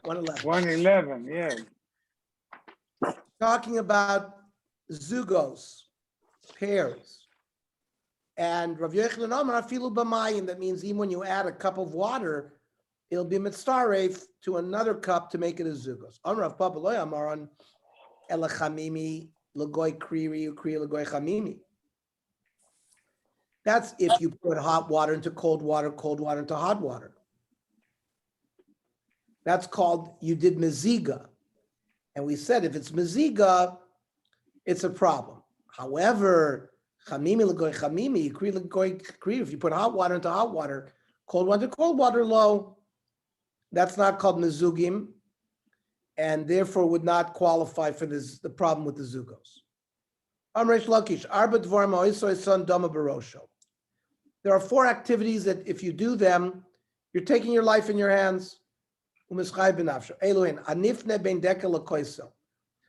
111. 111, yes. Talking about zugos, pairs. And Rav Yochanan Amar afilu b'mayim, that means even when you add a cup of water, it'll be mitzaref to another cup to make it a zugos. Amar Rav Papa Lo Amar on elachamimi l'goy kriri ukri l'goy chamimi. That's if you put hot water into cold water into hot water. That's called, you did meziga. And we said if it's meziga, it's a problem. However, chamimi l'goy chamimi, kri l'goy kri, if you put hot water into hot water, cold water to cold water, low, that's not called mezugim, and therefore would not qualify for this, the problem with the zugos. Amresh Lakish, arba dvarim ha'osoy son dama barosho. There are 4 activities that if you do them, you're taking your life in your hands.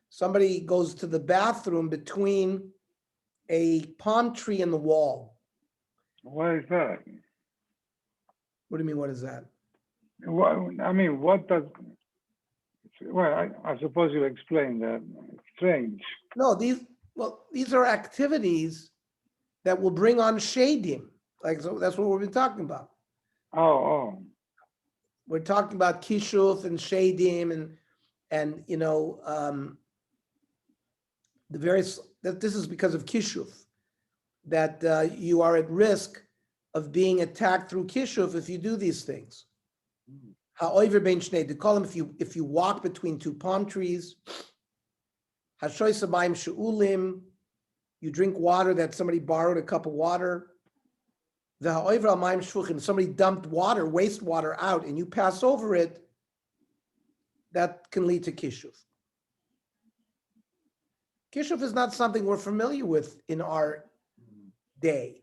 Somebody goes to the bathroom between a palm tree and the wall. What is that? What do you mean, what is that? What does... Well, I suppose you explain that. It's strange. No, these are activities that will bring on shadim. Like, so that's what we've been talking about. Oh. We're talking about kishuf and shadim and the various, that this is because of kishuf, that you are at risk of being attacked through kishuf if you do these things. Ha'oiver bein shnei, to call them if you walk between 2 palm trees. Hashoy samayim she'ulim, you drink water that somebody borrowed a cup of water. The ha'oiver al mayim shfuchim, somebody dumped water, wastewater out, and you pass over it, that can lead to kishuf. Kishuf is not something we're familiar with in our day.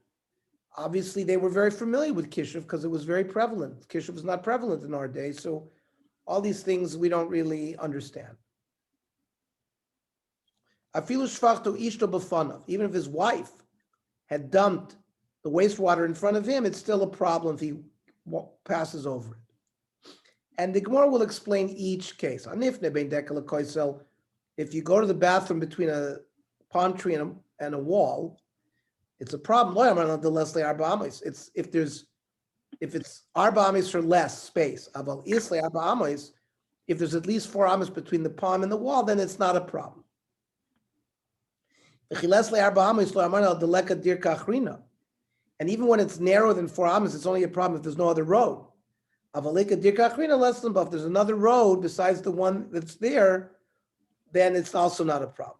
Obviously, they were very familiar with kishuf because it was very prevalent. Kishuf is not prevalent in our day, so all these things we don't really understand. Afilu shvachto ishto b'fanav, even if his wife had dumped the wastewater in front of him, it's still a problem if he passes over it. And the Gemara will explain each case. If you go to the bathroom between a palm tree and a wall, it's a problem. It's if it's arba amis or less space. If there's at least 4 amis between the palm and the wall, then it's not a problem. And even when it's narrower than 4 amis, it's only a problem if there's no other road. If there's another road besides the one that's there, then it's also not a problem.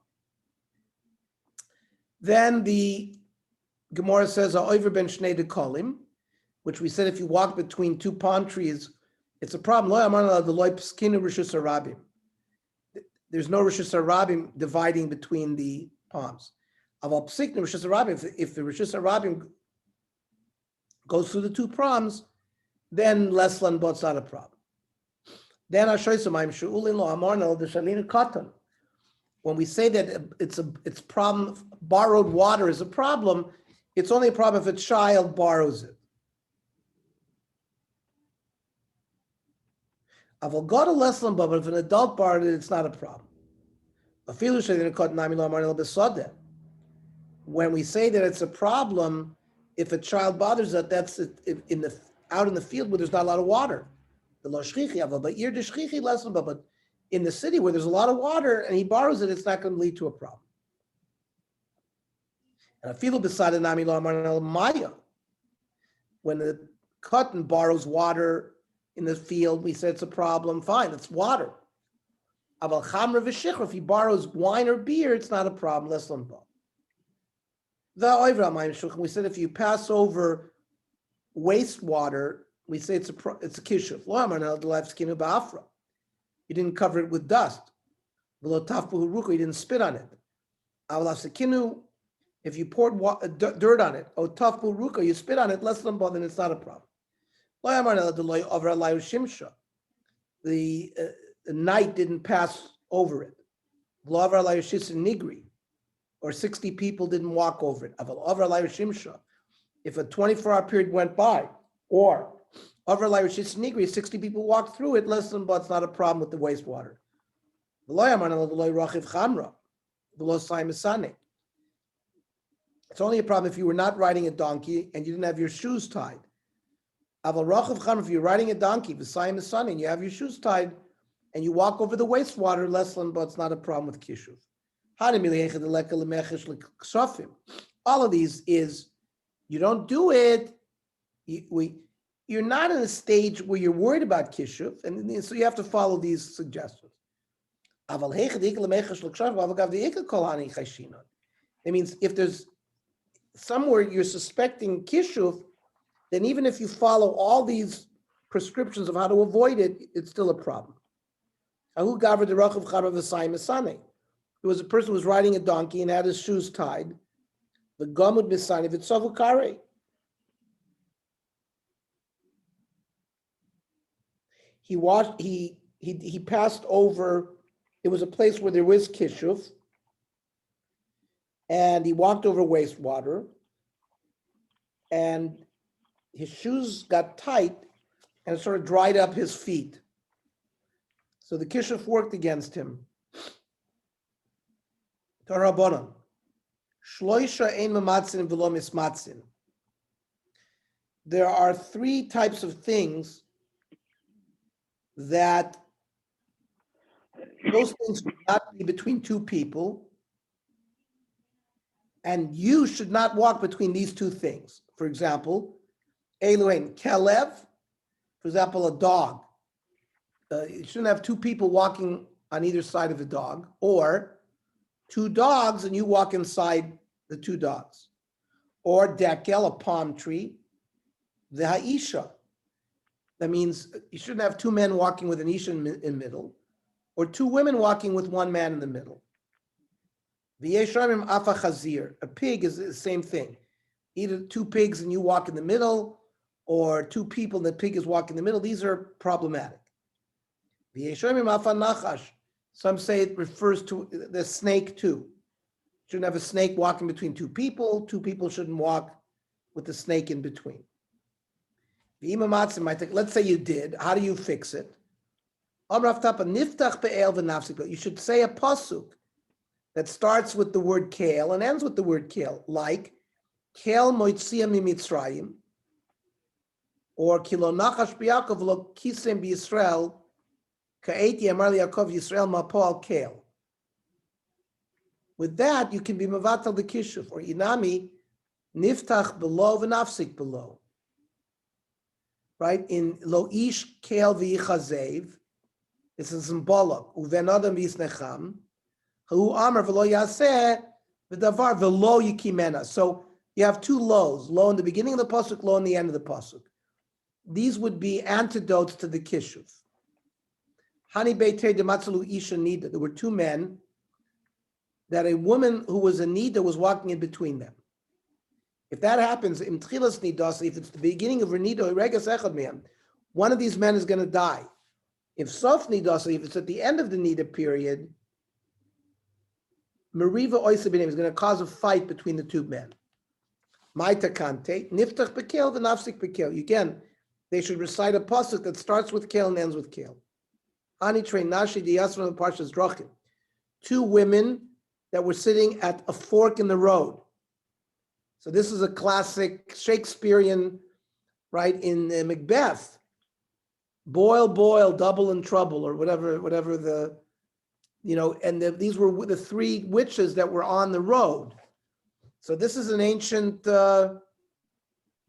Then the Gemara says, "Ha'over ben shnei dekolim," which we said if you walk between 2 palm trees, it's a problem. There's no rishus harabim dividing between the palms. If the rishus harabim goes through the 2 palms, then leslan bot's not a problem. Then when we say that it's problem, borrowed water is a problem, it's only a problem if a child borrows it. But if an adult borrowed it, it's not a problem. When we say that it's a problem, if a child bothers it, that's out in the field where there's not a lot of water. But in the city where there's a lot of water and he borrows it, it's not going to lead to a problem. And when the cotton borrows water in the field, we said it's a problem. Fine, it's water. If he borrows wine or beer, it's not a problem. We said if you pass over wastewater, we say it's a kishuf. You didn't cover it with dust. You didn't spit on it. If you poured dirt on it, you spit on it, then it's not a problem. The night didn't pass over it. Or 60 people didn't walk over it. If a 24-hour period went by, or Over like 60 people walk through it, less than, but it's not a problem with the wastewater. It's only a problem if you were not riding a donkey and you didn't have your shoes tied. If you're riding a donkey, and you have your shoes tied, and you walk over the wastewater, less than, but it's not a problem with kishuv. All of these is, you don't do it, you're not in a stage where you're worried about kishuv, and so you have to follow these suggestions. It means if there's somewhere you're suspecting kishuv, then even if you follow all these prescriptions of how to avoid it, it's still a problem. There was a person who was riding a donkey and had his shoes tied. The gamud misani v'tzavu kare. He passed over. It was a place where there was kishuv, and he walked over wastewater, and his shoes got tight, and it sort of dried up his feet. So the kishuv worked against him. Tarabonon. Shloisha ein mamatzin v'lo mismatzin. There are 3 types of things that those things should not be between 2 people, and you should not walk between these 2 things. For example, Eluin Kelev, for example, a dog. You shouldn't have 2 people walking on either side of a dog, or 2 dogs and you walk inside the 2 dogs. Or Dekel, a palm tree. The Haisha. That means you shouldn't have 2 men walking with an Isha in the middle, or 2 women walking with 1 man in the middle. V'yeshamim afa chazir. A pig is the same thing. Either 2 pigs and you walk in the middle, or 2 people and the pig is walking in the middle. These are problematic. V'yeshamim afa nachash. Some say it refers to the snake too. Shouldn't have a snake walking between 2 people. 2 people shouldn't walk with the snake in between. Let's say you did. How do you fix it? You should say a pasuk that starts with the word kale and ends with the word kale, like kale moitzia mimitzrayim, or kilo nachash b'Yaakov lo kisem b'Yisrael ka'eti amar Yaakov Yisrael mapol kale. With that, you can be mevatel the kishuv, or inami niftach below v'nafsik below. Right? In lo ish kale v'yichazev, this is symbolic. Uven adam v'yisnecham, hu amar v'lo yaseh v'davar v'lo yikimena. So you have 2 lows, low in the beginning of the pasuk, low in the end of the pasuk. These would be antidotes to the kishuv. Hani beitei dematzalu isha nida. There were 2 men that a woman who was a nida was walking in between them. If that happens, im tchilas nidas, if it's the beginning of her nida, regas echad mehem, one of these men is going to die. If sof nidas, if it's at the end of the nida period, meriva oisabinim is going to cause a fight between the 2 men. Maita kante, niftach bekel v'nafsik bekel. Again, they should recite a pasuk that starts with kel and ends with kel. Ani train nashi diyasron parshas drachim. 2 women that were sitting at a fork in the road. So this is a classic Shakespearean, right, in Macbeth. Boil, boil, double in trouble, or whatever the, and these were the 3 witches that were on the road. So this is an ancient,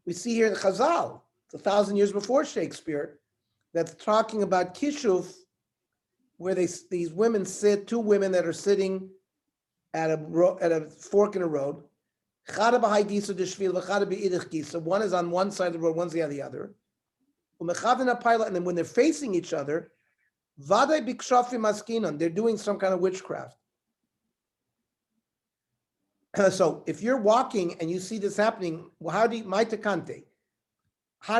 we see here in Chazal, it's 1,000 years before Shakespeare, that's talking about kishuv, where these women sit, 2 women that are sitting at a fork in a road. One is on one side of the road, one's on the other. And then when they're facing each other, they're doing some kind of witchcraft. So if you're walking and you see this happening, well, how do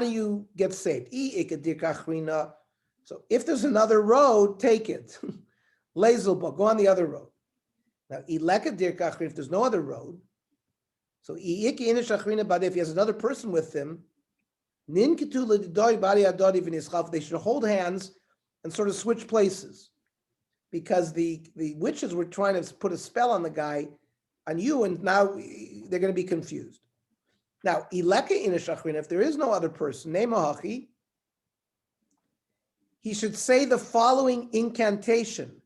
you get saved? So if there's another road, take it. Go on the other road. Now, if there's no other road, so if he has another person with him, They should hold hands and sort of switch places, because the witches were trying to put a spell on the guy, on you, and now they're going to be confused. Now, if there is no other person, he should say the following incantation: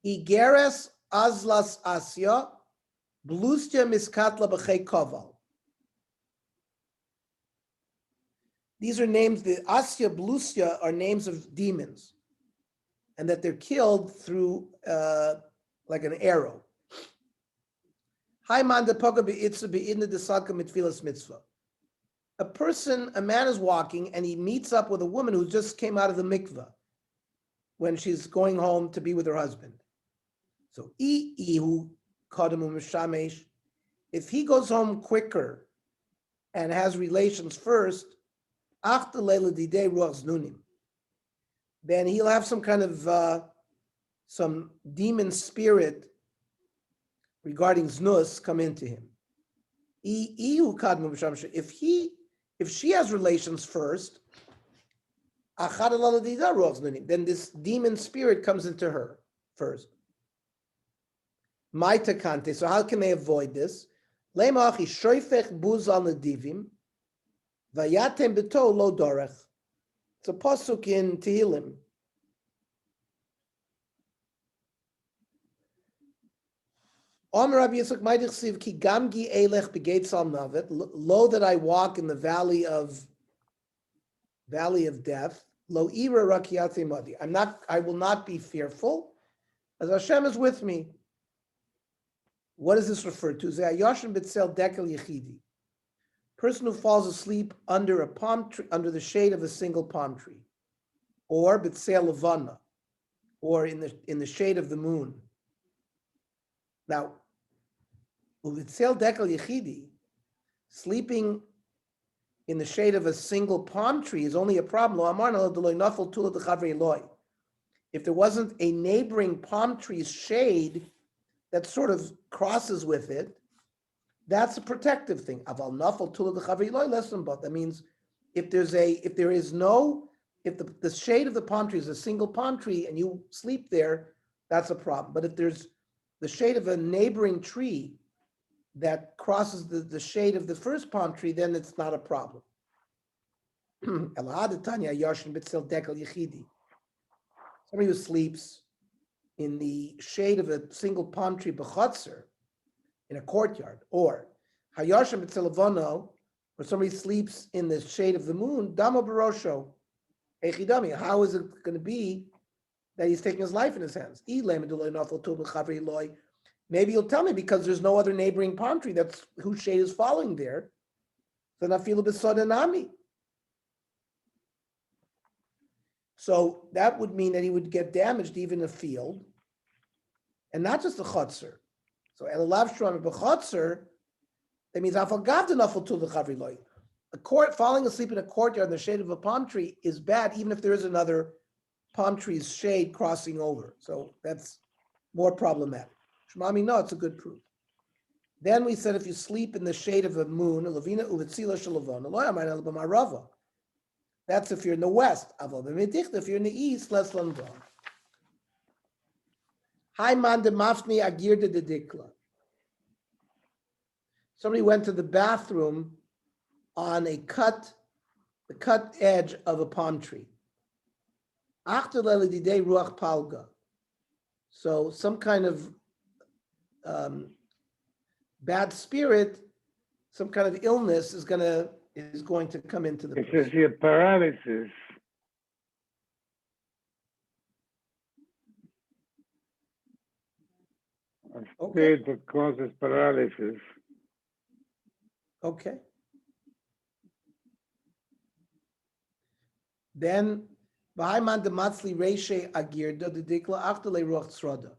Igeres azlas asya, blustia miskatla b'chei koval. These are names, the asya, blustia are names of demons, and that they're killed through like an arrow. A man is walking and he meets up with a woman who just came out of the mikveh when she's going home to be with her husband. So if he goes home quicker and has relations first, then he'll have some kind of some demon spirit regarding znus come into him. If she has relations first, then this demon spirit comes into her first. So how can they avoid this? It's a pasuk in Tehillim. Lo that I walk in the valley of death. Lo ira rakiate madi. I will not be fearful, as Hashem is with me. What does this refer to? Zayashin b'tzel dekel yechidi. Person who falls asleep under a palm tree, under the shade of a single palm tree, or b'tzel levana, or in the shade of the moon. Now, b'tzel dekel yechidi, sleeping in the shade of a single palm tree is only a problem. If there wasn't a neighboring palm tree's shade that sort of crosses with it, that's a protective thing. That means if the shade of the palm tree is a single palm tree and you sleep there, that's a problem. But if there's the shade of a neighboring tree that crosses the shade of the first palm tree, then it's not a problem. Somebody who sleeps in the shade of a single palm tree, b'chotzer, in a courtyard, or hayashim b'tzelavono, or somebody sleeps in the shade of the moon, damo barosho, echidami. How is it going to be that he's taking his life in his hands? Maybe you'll tell me because there's no other neighboring palm tree whose shade is falling there. So that would mean that he would get damaged even in a field, and not just a chotzer. So elalav shram b'chotzer, that means falling asleep in a courtyard in the shade of a palm tree is bad, even if there is another palm tree's shade crossing over. So that's more problematic. Shmami, no, it's a good proof. Then we said if you sleep in the shade of a moon, that's if you're in the west. If you're in the east, less lanva. Somebody went to the bathroom on the cut edge of a palm tree. So some kind of bad spirit, some kind of illness is going to come into the It says here paralysis. A state that causes paralysis. Okay. Then Bahaiman de Matzli Reishe Agirda the Dikla after Le Ruach Tzroda.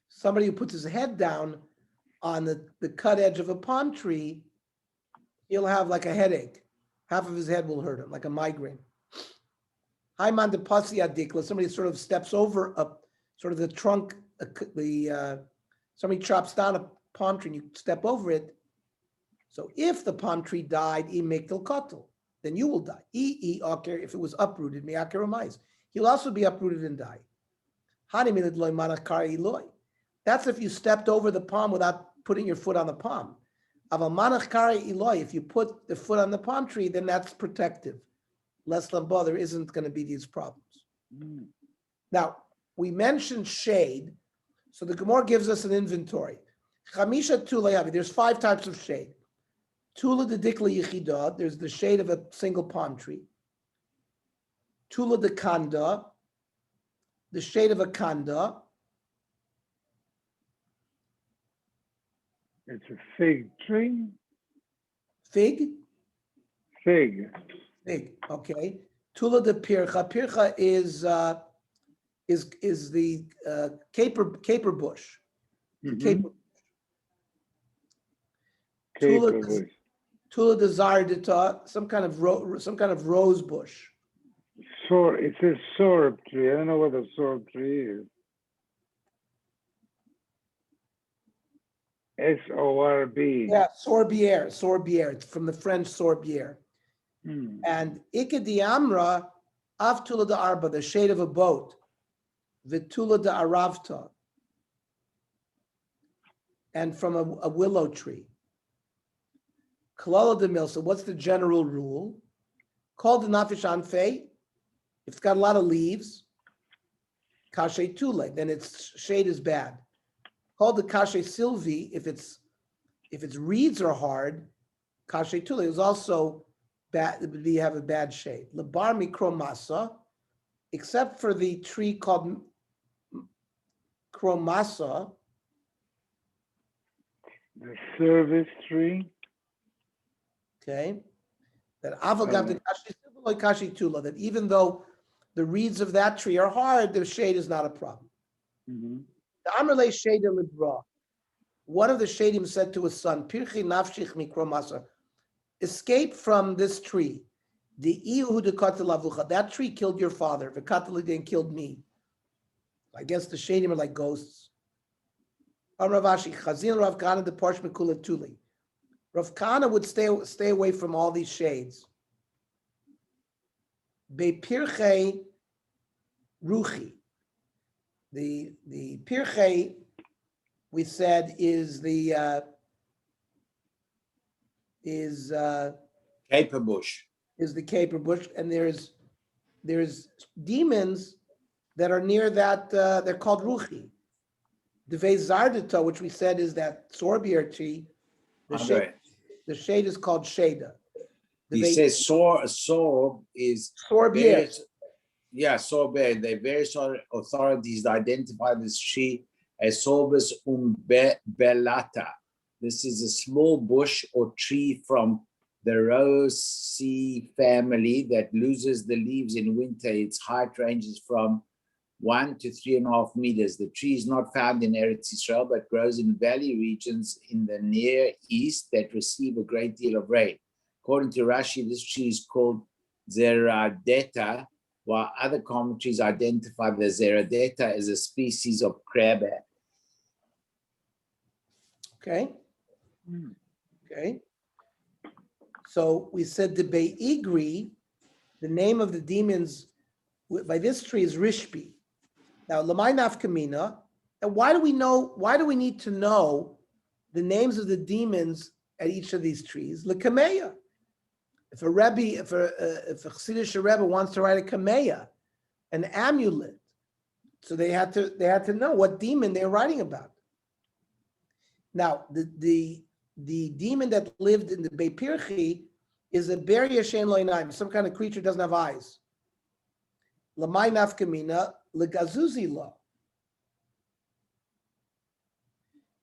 Somebody who puts his head down on the cut edge of a palm tree, he'll have like a headache. Half of his head will hurt him, like a migraine. Haiman de Pasi Adikla, somebody sort of steps over sort of the trunk, somebody chops down a palm tree and you step over it, So if the palm tree died, then you will die. If it was uprooted, he'll also be uprooted and die. That's if you stepped over the palm without putting your foot on the palm. If you put the foot on the palm tree, then that's protective. Less than there isn't going to be these problems. Now, we mentioned shade, so the Gemara gives us an inventory. Chamisha Tula, there's 5 types of shade. Tula de Dikla Yichida, there's the shade of a single palm tree. Tula de Kanda, the shade of a Kanda. It's a fig tree? Fig? Fig. Fig, okay. Tula de Pircha. Pircha is the caper bush. Mhm. Tula Caper bush. Tula de Zardita, some kind of rose bush. It says sorb tree. I don't know what a sorb tree is. S-O-R-B. Yeah, sorbier. It's from the French sorbier. Hmm. And Ikedi Amra, Aftula de Arba, the shade of a boat. Vitula de Aravta. And from a willow tree. Kalala de Milsa, what's the general rule? Called the Nafish Anfe, if it's got a lot of leaves, Kashe Tule, then its shade is bad. Called the Kashe Silvi, if its reeds are hard, Kashe Tule is also bad, we have a bad shade. Labar Mikromasa, except for the tree called Kromasa, The service tree. okay, that Avagav the Kashi Tula, that even though the reeds of that tree are hard, the shade is not a problem. Mm-hmm. The Amrle Shadim Libra, one of the Shadim said to his son, Pirchi Nafshich Mikromasa, escape from this tree. The Ihu de Katalavucha, that tree killed your father. The Katalidin killed me. I guess the Shadim are like ghosts. Amravashi, Chazin Rav Kana de Parsh Mikula Tuli. Rav Kana would stay away from all these shades. Bepirche Ruchi. The Pirche, we said, is the Caper bush. is the caper bush, and there's demons that are near that. They're called Ruchi. The Zardita, which we said is that sorbier tree. The shade is called Shada. He says sorb is sorbier. various, yeah, sorbier. The various authorities identify this tree as sorbus umbellata. This is a small bush or tree from the Rosaceae family that loses the leaves in winter. Its height ranges from 1 to 3.5 meters. The tree is not found in Eretz Israel, but grows in valley regions in the Near East that receive a great deal of rain. According to Rashi, this tree is called Zeradeta, while other commentaries identify the Zeradeta as a species of crabapple. Okay. Okay. So we said the Be'igri, the name of the demons by this tree is Rishbi. Now, Lamai Nafkamina, and why do we need to know the names of the demons at each of these trees? Lekameya. If a Chassidish Rebbe wants to write a kameya, an amulet, so they had to know what demon they're writing about. Now, the demon that lived in the Beipirchi is a Ber Yashen Loinaim, some kind of creature doesn't have eyes. Lamai Nafkamina, Legazuzi law.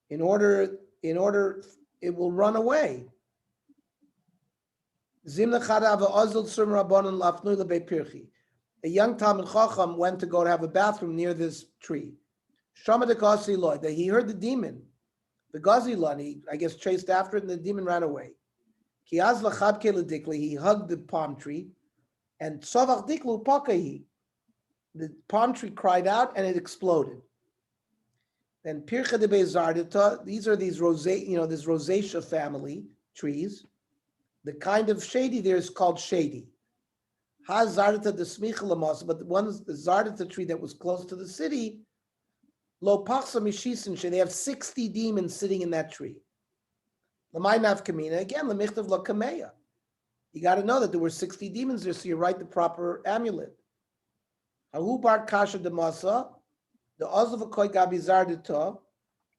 In order, it will run away. A young Talmid Chacham went to go to have a bathroom near this tree. That he heard the demon, the Gazilani, I guess, chased after it, and the demon ran away. He hugged the palm tree, and the palm tree cried out and it exploded. Then Pircha de Bezardita, these are this rosacea family, trees. The kind of shady there is called shady. Ha zardata the smicha lamasa, but the zardata tree that was close to the city, lo pachsa mishisin she, they have 60 demons sitting in that tree. Lamay nafkamina, again, lemichtav la kameya. You got to know that there were 60 demons there, so you write the proper amulet. Hahu bar kasha de masa, the ozav akoy gabi zardata,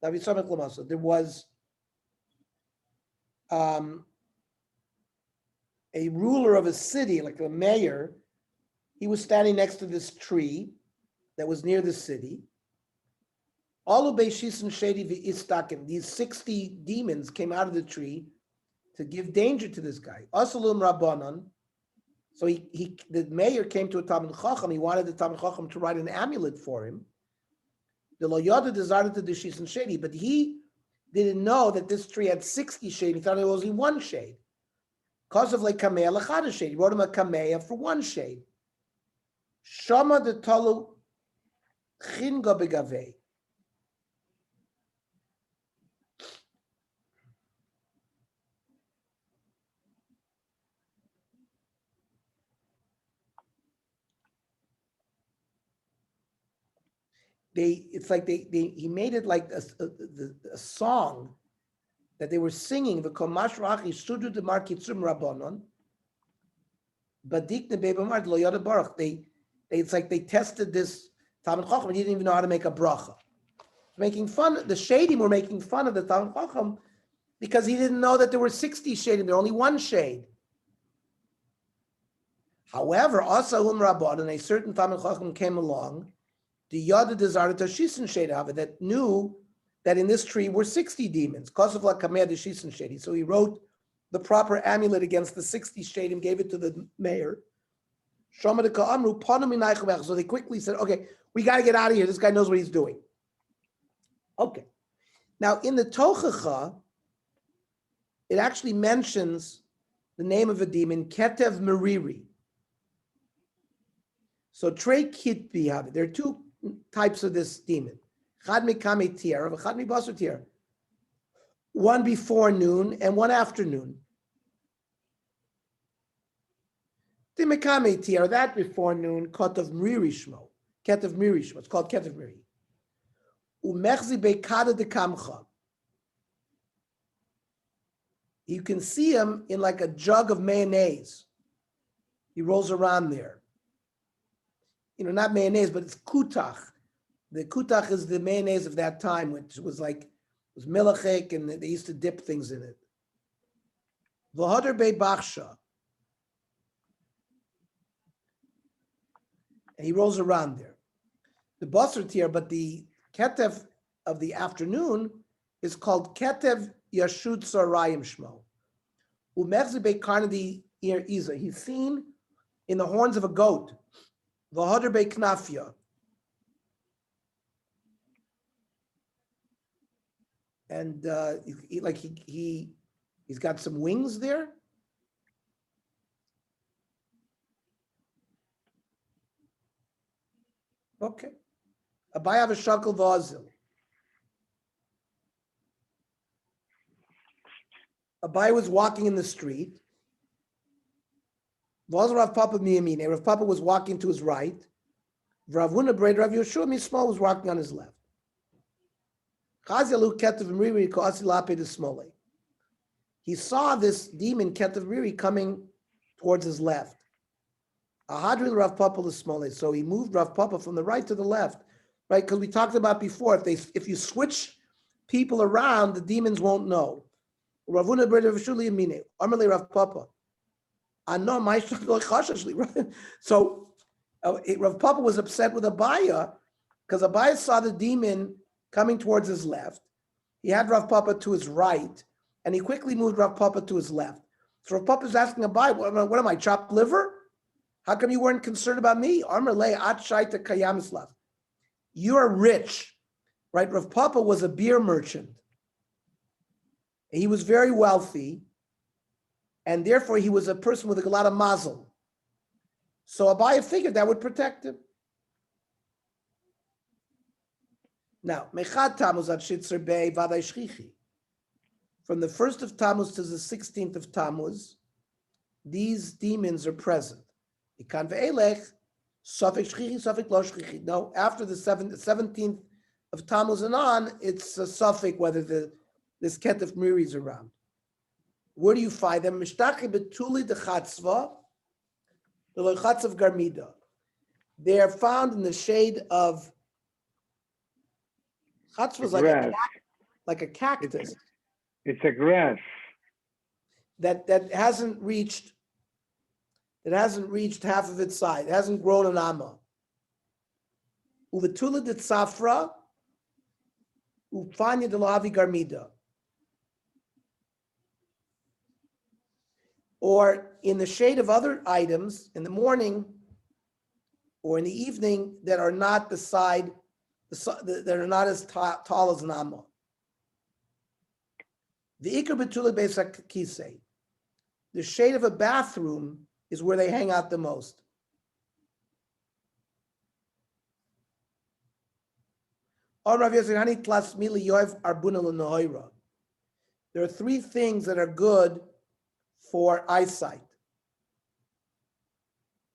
gabi samek lamasa. There was a ruler of a city, like a mayor. He was standing next to this tree that was near the city. All of Beishis and Shady Istakim, these 60 demons came out of the tree to give danger to this guy. Asalum Rabbanon. So the mayor came to a Talmid Chacham. He wanted the Talmid Chacham to write an amulet for him. The Loyada desired to the Shis and Shady, but he didn't know that this tree had 60 shade. He thought it was only one shade. Because of like Kameya Lachada shade. He wrote him a Kameya for one shade. Shama de Talu Chinga Begavei. He made it like a song that they were singing. The Komash Rachi Studu de Markitzum Rabbanon. Badik de Bebamard Lo Yada Baruch. It's like they tested this Talmid Chacham. He didn't even know how to make a bracha. Making fun. The Shadim were making fun of the Talmid Chacham because he didn't know that there were 60 shadim. There only one shade. However, Asahum Rabbanon, a certain Talmid Chacham came along. The Yada Desarta Shisin Shedava that knew that in this tree were 60 demons. Kosovla Kamer the Shisin Shedi. So he wrote the proper amulet against the 60 shadim, gave it to the mayor. So they quickly said, okay, we got to get out of here. This guy knows what he's doing. Okay. Now in the Tochacha, it actually mentions the name of a demon, Ketev Meriri. So Trey Kitbi have it. There are two types of this demon. One before noon and one after noon. That before noon, Ketov Miri Shmo. Ketov Miri Shmo. It's called Ketov Miri. Umechzi Bekada de Kamcha. You can see him in like a jug of mayonnaise. He rolls around there. Not mayonnaise, but it's kutach. The kutach is the mayonnaise of that time, which was milachik, and they used to dip things in it. V'hodar bei bachsha. And he rolls around there. The basar here, but the ketev of the afternoon is called ketev yashud sarayim shmo. Umechzi bei karnadi ir iza. He's seen in the horns of a goat. V'hodar bei knafya. And he's got some wings there. Okay. Abai have a shakal v'azil. Abai was walking in the street. V'azil Rav Papa miyamine. Rav Papa was walking to his right. Rav Huna Braid Rav Yoshua Mismal was walking on his left. He saw this demon Ketev Riri coming towards his left. So he moved Rav Papa from the right to the left, right? Because we talked about before, if you switch people around, the demons won't know. So Rav Papa was upset with Abaya because Abaya saw the demon coming towards his left. He had Rav Papa to his right, and he quickly moved Rav Papa to his left. So Rav Papa is asking Abai, what am I, chopped liver? How come you weren't concerned about me? You are rich, right? Rav Papa was a beer merchant. He was very wealthy, and therefore he was a person with a lot of mazel. So Abai figured that would protect him. Now, from the 1st of Tammuz to the 16th of Tammuz, these demons are present. Ikan ve'elech, safek shchichi, safek lo shchichi. No, after the 17th of Tammuz and on, it's a suffix whether this ketef miri is around. Where do you find them? Mishtaki betuli de chatzva, the lechatzav garmida. They are found in the shade of chatzva is like a cactus It's a grass. that hasn't reached half of its size. It hasn't grown an amma. Uvetula de tzafra, ufanya de lavi garmida. Or in the shade of other items in the morning or in the evening that are not that are not as tall as an amma. The ikar betula beis kisei. The shade of a bathroom is where they hang out the most. There are 3 things that are good for eyesight.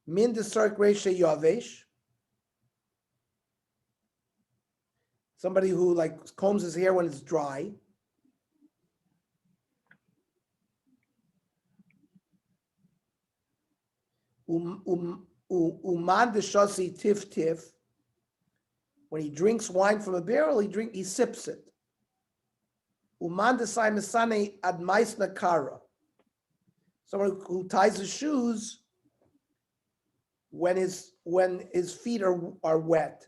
Min desark reisha yavesh. Somebody who like combs his hair when it's dry. Uman deshasi tif tif. When he drinks wine from a barrel, he sips it. Uman desai mesane ad mais nakara. Someone who ties his shoes when his feet are wet.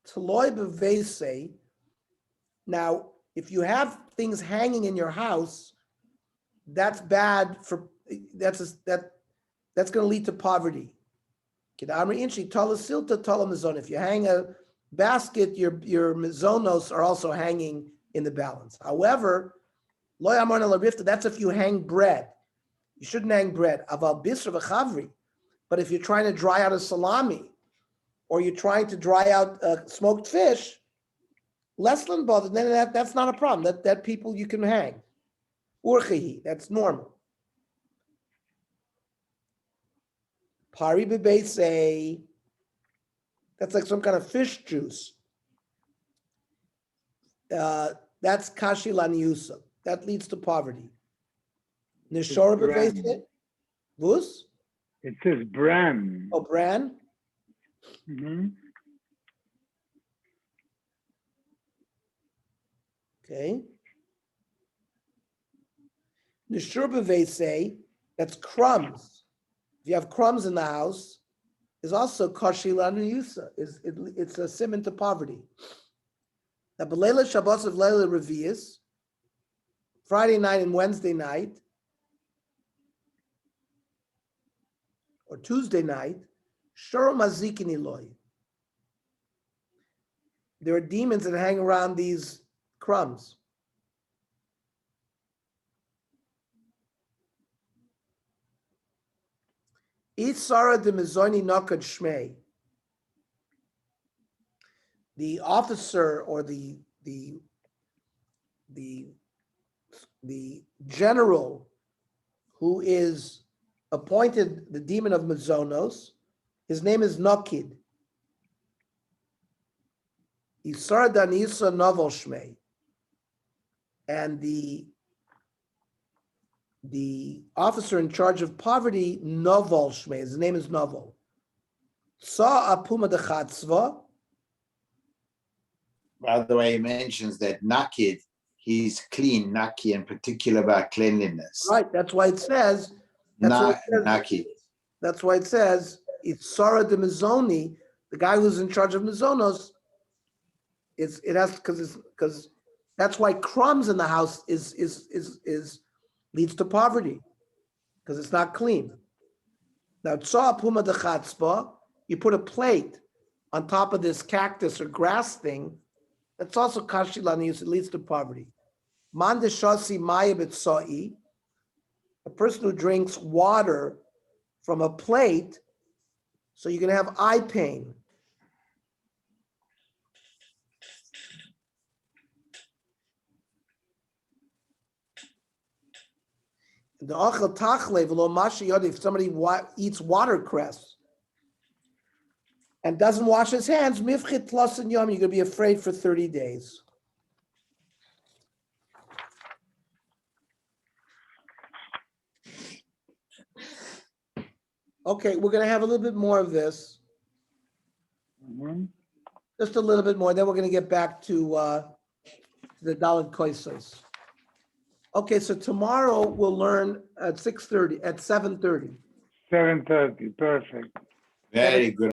Taloy bevese. Now, if you have things hanging in your house, that's bad that's going to lead to poverty. If you hang a basket, your mizonos are also hanging in the balance. However, that's if you hang bread. You shouldn't hang bread. But if you're trying to dry out a salami, or you're trying to dry out smoked fish, less than bothered, then that's not a problem. That people you can hang. Urchihi, that's normal. Pari bebese, that's like some kind of fish juice. That's kashi laniusa. That leads to poverty. Nishora bebese, vus? It says bran. Oh, bran? Mm-hmm. Okay. Nishur bevese, that's crumbs. If you have crumbs in the house, is also kashi laniyusa. It's a simon to poverty. Now, belela Shabbos of Leila Revius, Friday night and Wednesday night, or Tuesday night, shoro mazikin iloy. There are demons that hang around these crumbs. Isara de mizoni nakad shmei. The officer or the general who is appointed the demon of Mizonos, his name is Nakid. Isara danisa novel shmei. And the officer in charge of poverty, Novel Shmei, his name is Novel. Sa apuma de chatzva. By the way, he mentions that nakid, he's clean, naki, in particular about cleanliness. Right, that's why it says, Nakid. that's why it says, it's Sara de Mizoni, the guy who's in charge of Mizonos, it has, because that's why crumbs in the house is leads to poverty, because it's not clean. Now, tza puma de chatzpa, you put a plate on top of this cactus or grass thing, that's also kashi lanius, it leads to poverty. Man de shasi maya b'tzai, a person who drinks water from a plate, so you can have eye pain. The achel tachle v'lo mashi yod, if somebody eats watercress and doesn't wash his hands, mifchit plus and yom, you're gonna be afraid for 30 days. Okay, we're gonna have a little bit more of this, Mhm. just a little bit more, then we're gonna get back to the Dalet Koisos. Okay, so tomorrow we'll learn at 6:30, at 7:30. 7:30, perfect. Very good.